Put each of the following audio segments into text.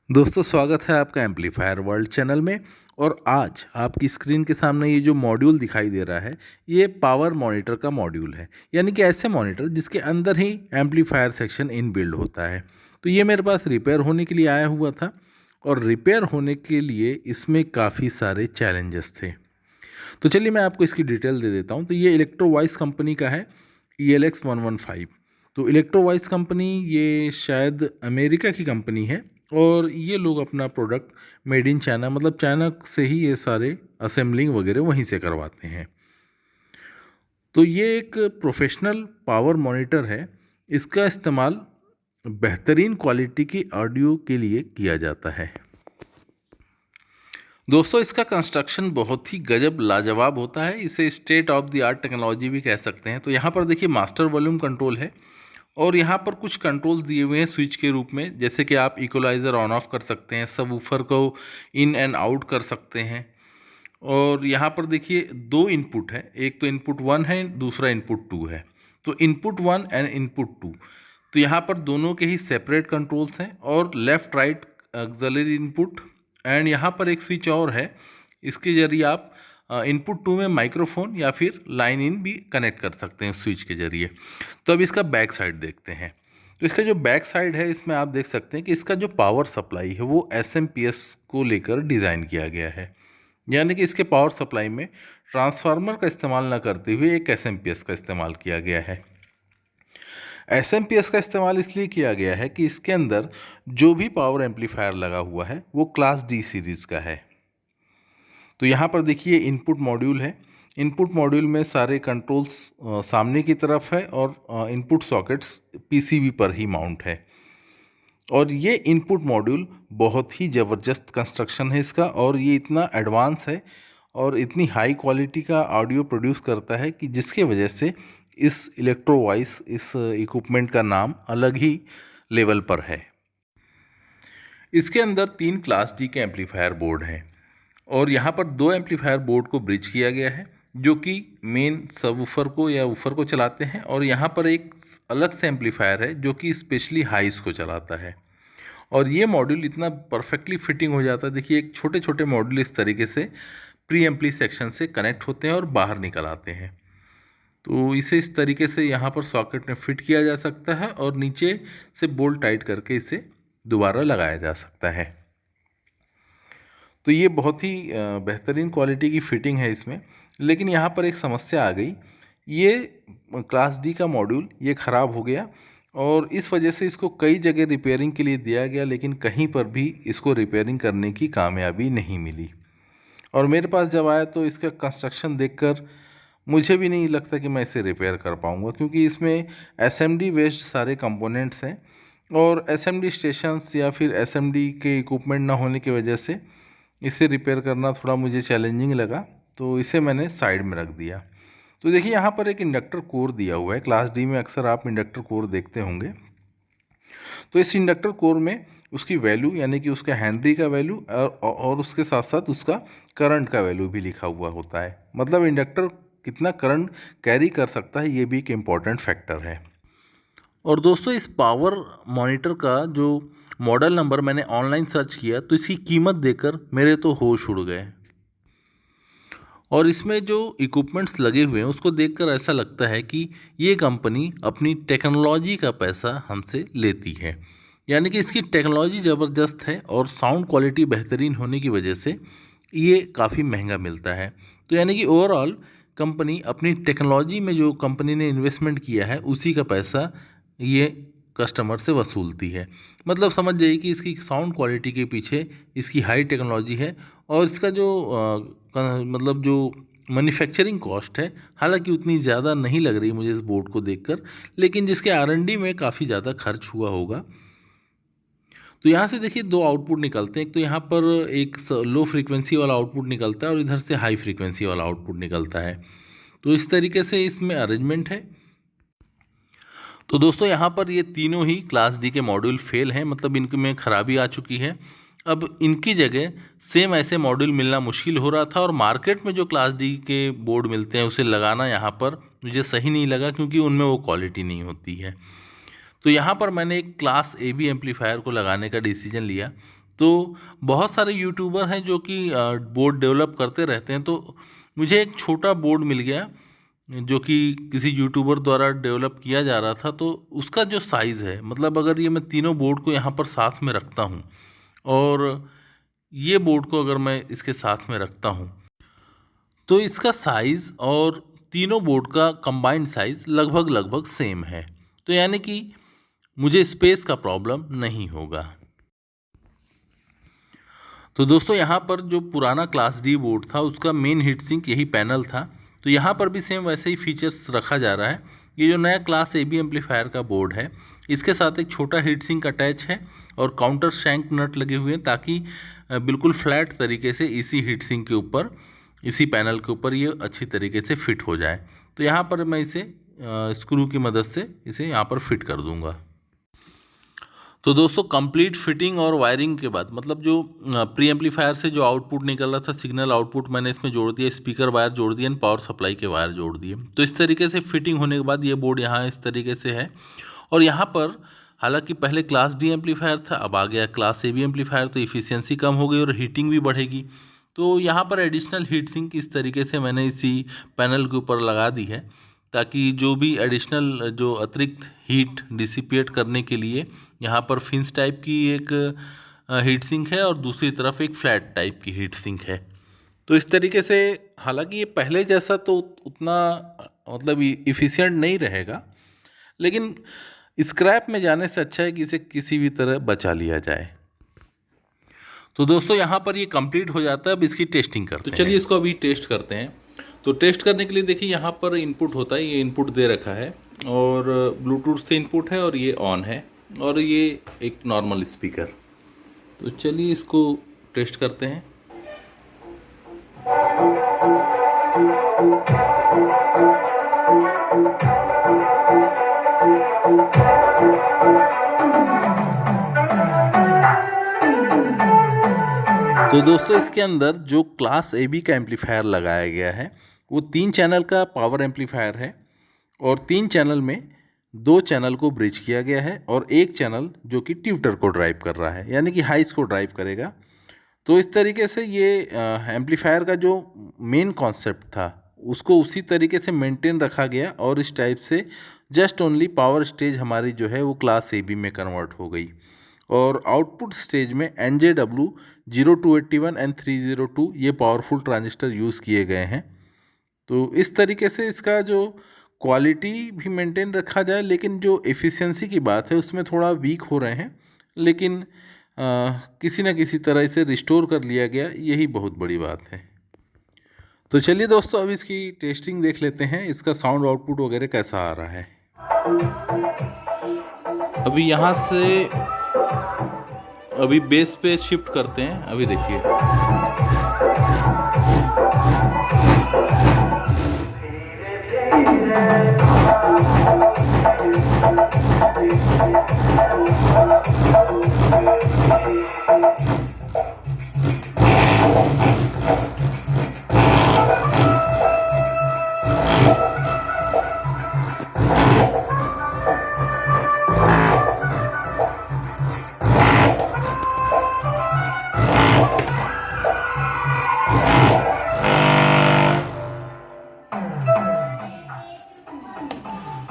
दोस्तों स्वागत है आपका एम्पलीफायर वर्ल्ड चैनल में। और आज आपकी स्क्रीन के सामने ये जो मॉड्यूल दिखाई दे रहा है ये पावर मॉनिटर का मॉड्यूल है, यानी कि ऐसे मॉनिटर जिसके अंदर ही एम्पलीफायर सेक्शन इनबिल्ड होता है। तो ये मेरे पास रिपेयर होने के लिए आया हुआ था और रिपेयर होने के लिए इसमें काफ़ी सारे चैलेंजेस थे। तो चलिए मैं आपको इसकी डिटेल दे देता हूँ। तो ये इलेक्ट्रोवॉइस कंपनी का है ELX 115। तो इलेक्ट्रोवॉइस कंपनी ये शायद अमेरिका की कंपनी है और ये लोग अपना प्रोडक्ट मेड इन चाइना, मतलब चाइना से ही ये सारे असेंबलिंग वगैरह वहीं से करवाते हैं। तो ये एक प्रोफेशनल पावर मॉनिटर है। इसका इस्तेमाल बेहतरीन क्वालिटी की ऑडियो के लिए किया जाता है। दोस्तों इसका कंस्ट्रक्शन बहुत ही गजब लाजवाब होता है, इसे state of the art technology भी कह सकते हैं। तो यहाँ पर देखिए मास्टर वॉल्यूम कंट्रोल है और यहाँ पर कुछ कंट्रोल्स दिए हुए हैं स्विच के रूप में, जैसे कि आप इक्वलाइज़र ऑन ऑफ कर सकते हैं, सबवूफर को इन एंड आउट कर सकते हैं। और यहाँ पर देखिए दो इनपुट है, एक तो इनपुट 1 है, दूसरा इनपुट 2 है। तो इनपुट 1 एंड इनपुट 2, तो यहाँ पर दोनों के ही सेपरेट कंट्रोल्स हैं और left right auxiliary input. And यहाँ पर एक स्विच और है, इसके जरिए आप इनपुट 2 में माइक्रोफोन या फिर लाइन इन भी कनेक्ट कर सकते हैं स्विच के जरिए। तो अब इसका बैक साइड देखते हैं। तो इसका जो बैक साइड है इसमें आप देख सकते हैं कि इसका जो पावर सप्लाई है वो SMPS को लेकर डिज़ाइन किया गया है, यानी कि इसके पावर सप्लाई में ट्रांसफार्मर का इस्तेमाल न करते हुए एक SMPS का इस्तेमाल किया गया है। SMPS का इस्तेमाल इसलिए किया गया है कि इसके अंदर जो भी पावर एम्पलीफायर लगा हुआ है वो क्लास D सीरीज़ का है। तो यहाँ पर देखिए इनपुट मॉड्यूल है। इनपुट मॉड्यूल में सारे कंट्रोल्स सामने की तरफ है और इनपुट सॉकेट्स PCB पर ही माउंट है। और ये इनपुट मॉड्यूल बहुत ही ज़बरदस्त कंस्ट्रक्शन है इसका, और ये इतना एडवांस है और इतनी हाई क्वालिटी का ऑडियो प्रोड्यूस करता है कि जिसके वजह से इस इलेक्ट्रोवॉइस इस इक्विपमेंट का नाम अलग ही लेवल पर है। इसके अंदर 3 क्लास D के एम्पलीफायर बोर्ड हैं और यहाँ पर 2 एम्पलीफायर बोर्ड को ब्रिज किया गया है जो कि मेन सबवूफर को या वूफर को चलाते हैं, और यहाँ पर एक अलग से एम्पलीफायर है जो कि स्पेशली हाइस को चलाता है। और ये मॉड्यूल इतना परफेक्टली फिटिंग हो जाता है, देखिए एक छोटे छोटे मॉड्यूल इस तरीके से प्री एम्पली सेक्शन से कनेक्ट होते हैं और बाहर निकल आते हैं। तो इसे इस तरीके से यहाँ पर सॉकेट में फिट किया जा सकता है और नीचे से बोल्ट टाइट करके इसे दोबारा लगाया जा सकता है। तो ये बहुत ही बेहतरीन क्वालिटी की फ़िटिंग है इसमें। लेकिन यहाँ पर एक समस्या आ गई, ये क्लास D का मॉड्यूल ये ख़राब हो गया और इस वजह से इसको कई जगह रिपेयरिंग के लिए दिया गया, लेकिन कहीं पर भी इसको रिपेयरिंग करने की कामयाबी नहीं मिली। और मेरे पास जब आया तो इसका कंस्ट्रक्शन देखकर मुझे भी नहीं लगता कि मैं इसे रिपेयर कर पाऊँगा, क्योंकि इसमें SMD बेस्ड सारे कंपोनेंट्स हैं और SMD स्टेशंस या फिर SMD के इक्विपमेंट ना होने की वजह से इसे रिपेयर करना थोड़ा मुझे चैलेंजिंग लगा, तो इसे मैंने साइड में रख दिया। तो देखिए यहाँ पर एक इंडक्टर कोर दिया हुआ है। क्लास D में अक्सर आप इंडक्टर कोर देखते होंगे। तो इस इंडक्टर कोर में उसकी वैल्यू यानी कि उसका हेनरी का वैल्यू और उसके साथ साथ उसका करंट का वैल्यू भी लिखा हुआ होता है, मतलब इंडक्टर कितना करंट कैरी कर सकता है ये भी एक इम्पॉर्टेंट फैक्टर है। और दोस्तों इस पावर मॉनिटर का जो मॉडल नंबर मैंने ऑनलाइन सर्च किया तो इसकी कीमत देखकर मेरे तो होश उड़ गए, और इसमें जो इक्विपमेंट्स लगे हुए हैं उसको देखकर ऐसा लगता है कि ये कंपनी अपनी टेक्नोलॉजी का पैसा हमसे लेती है, यानी कि इसकी टेक्नोलॉजी ज़बरदस्त है और साउंड क्वालिटी बेहतरीन होने की वजह से ये काफ़ी महंगा मिलता है। तो यानी कि ओवरऑल कंपनी अपनी टेक्नोलॉजी में जो कंपनी ने इन्वेस्टमेंट किया है उसी का पैसा ये कस्टमर से वसूलती है। मतलब समझ जाइए कि इसकी साउंड क्वालिटी के पीछे इसकी हाई टेक्नोलॉजी है और इसका जो मतलब जो मैन्युफैक्चरिंग कॉस्ट है हालांकि उतनी ज़्यादा नहीं लग रही मुझे इस बोर्ड को देखकर, लेकिन जिसके R&D में काफ़ी ज़्यादा खर्च हुआ होगा। तो यहाँ से देखिए दो आउटपुट निकलते हैं। एक तो यहाँ पर एक लो फ्रीक्वेंसी वाला आउटपुट निकलता है और इधर से हाई फ्रीक्वेंसी वाला आउटपुट निकलता है। तो इस तरीके से इसमें अरेंजमेंट है। तो दोस्तों यहाँ पर ये तीनों ही क्लास डी के मॉड्यूल फेल हैं, मतलब इनमें खराबी आ चुकी है। अब इनकी जगह सेम ऐसे मॉड्यूल मिलना मुश्किल हो रहा था और मार्केट में जो क्लास डी के बोर्ड मिलते हैं उसे लगाना यहाँ पर मुझे सही नहीं लगा, क्योंकि उनमें वो क्वालिटी नहीं होती है। तो यहाँ पर मैंने एक क्लास ए बी एम्पलीफायर को लगाने का डिसीजन लिया। तो बहुत सारे यूट्यूबर हैं जो कि बोर्ड डेवलप करते रहते हैं, तो मुझे एक छोटा बोर्ड मिल गया जो कि किसी यूट्यूबर द्वारा डेवलप किया जा रहा था। तो उसका जो साइज़ है, मतलब अगर ये मैं तीनों बोर्ड को यहाँ पर साथ में रखता हूँ और ये बोर्ड को अगर मैं इसके साथ में रखता हूँ, तो इसका साइज़ और तीनों बोर्ड का कंबाइंड साइज़ लगभग सेम है। तो यानी कि मुझे स्पेस का प्रॉब्लम नहीं होगा। तो दोस्तों यहाँ पर जो पुराना क्लास डी बोर्ड था उसका मेन हीट सिंक यही पैनल था। तो यहाँ पर भी सेम वैसे ही फीचर्स रखा जा रहा है। ये जो नया क्लास ए बी एम्पलीफायर का बोर्ड है, इसके साथ एक छोटा हीट सिंक अटैच है और काउंटर शैंक नट लगे हुए हैं, ताकि बिल्कुल फ्लैट तरीके से इसी हीट सिंक के ऊपर, इसी पैनल के ऊपर ये अच्छी तरीके से फिट हो जाए। तो यहाँ पर मैं इसे स्क्रू की मदद से इसे यहाँ पर फिट कर दूँगा। तो दोस्तों कंप्लीट फिटिंग और वायरिंग के बाद, मतलब जो प्री एम्पलीफायर से जो आउटपुट निकल रहा था, सिग्नल आउटपुट, मैंने इसमें जोड़ दिया, स्पीकर वायर जोड़ दिए, पावर सप्लाई के वायर जोड़ दिए। तो इस तरीके से फिटिंग होने के बाद ये बोर्ड यहाँ इस तरीके से है। और यहाँ पर हालांकि पहले क्लास डी एम्पलीफायर था, अब आ गया क्लास ए बी एम्पलीफायर, तो इफिशियंसी कम हो गई और हीटिंग भी बढ़ेगी। तो यहाँ पर एडिशनल हीट सिंक इस तरीके से मैंने इसी पैनल के ऊपर लगा दी है, ताकि जो भी एडिशनल जो अतिरिक्त हीट डिसिपेट करने के लिए यहाँ पर फिंस टाइप की एक हीट सिंक है और दूसरी तरफ एक फ्लैट टाइप की हीट सिंक है। तो इस तरीके से, हालांकि ये पहले जैसा तो उतना मतलब इफ़िशिएंट नहीं रहेगा, लेकिन स्क्रैप में जाने से अच्छा है कि इसे किसी भी तरह बचा लिया जाए। तो दोस्तों यहाँ पर ये कंप्लीट हो जाता है। अब इसकी टेस्टिंग करते हैं। तो चलिए इसको अभी टेस्ट करते हैं। तो टेस्ट करने के लिए देखिए यहाँ पर इनपुट होता है, ये इनपुट दे रखा है और ब्लूटूथ से इनपुट है और ये ऑन है और ये एक नॉर्मल स्पीकर। तो चलिए इसको टेस्ट करते हैं। तो दोस्तों इसके अंदर जो क्लास ए बी का एम्पलीफायर लगाया गया है वो 3 चैनल का पावर एम्पलीफायर है और 3 चैनल में 2 चैनल को ब्रिज किया गया है और एक चैनल जो कि ट्यूटर को ड्राइव कर रहा है, यानी कि हाइस को ड्राइव करेगा। तो इस तरीके से ये एम्पलीफायर का जो मेन कॉन्सेप्ट था उसको उसी तरीके से मेंटेन रखा गया और इस टाइप से जस्ट ओनली पावर स्टेज हमारी जो है वो क्लास ए बी में कन्वर्ट हो गई और आउटपुट स्टेज में NJW 0281 एंड 302 ये पावरफुल ट्रांजिस्टर यूज़ किए गए हैं। तो इस तरीके से इसका जो क्वालिटी भी मेंटेन रखा जाए, लेकिन जो एफिशिएंसी की बात है उसमें थोड़ा वीक हो रहे हैं, लेकिन किसी न किसी तरह इसे रिस्टोर कर लिया गया, यही बहुत बड़ी बात है। तो चलिए दोस्तों अब इसकी टेस्टिंग देख लेते हैं, इसका साउंड आउटपुट वगैरह कैसा आ रहा है। अभी यहाँ से अभी बेस पे शिफ्ट करते हैं। अभी देखिए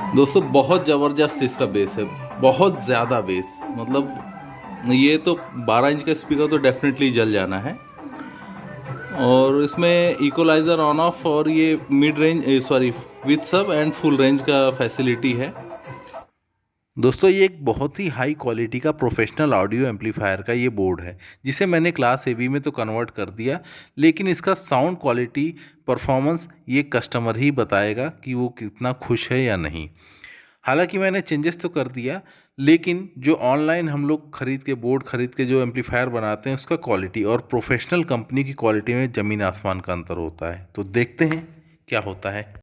दोस्तों बहुत ज़बरदस्त इसका बेस है, बहुत ज़्यादा बेस, मतलब ये तो 12 इंच का स्पीकर तो डेफिनेटली जल जाना है। और इसमें इक्वलाइज़र ऑन ऑफ और ये मिड रेंज विथ सब एंड फुल रेंज का फैसिलिटी है। दोस्तों ये एक बहुत ही हाई क्वालिटी का प्रोफेशनल ऑडियो एम्पलीफायर का ये बोर्ड है, जिसे मैंने क्लास ए बी में तो कन्वर्ट कर दिया, लेकिन इसका साउंड क्वालिटी परफॉर्मेंस ये कस्टमर ही बताएगा कि वो कितना खुश है या नहीं। हालांकि मैंने चेंजेस तो कर दिया, लेकिन जो ऑनलाइन हम लोग खरीद के बोर्ड खरीद के जो एम्पलीफायर बनाते हैं उसका क्वालिटी और प्रोफेशनल कंपनी की क्वालिटी में ज़मीन आसमान का अंतर होता है। तो देखते हैं क्या होता है।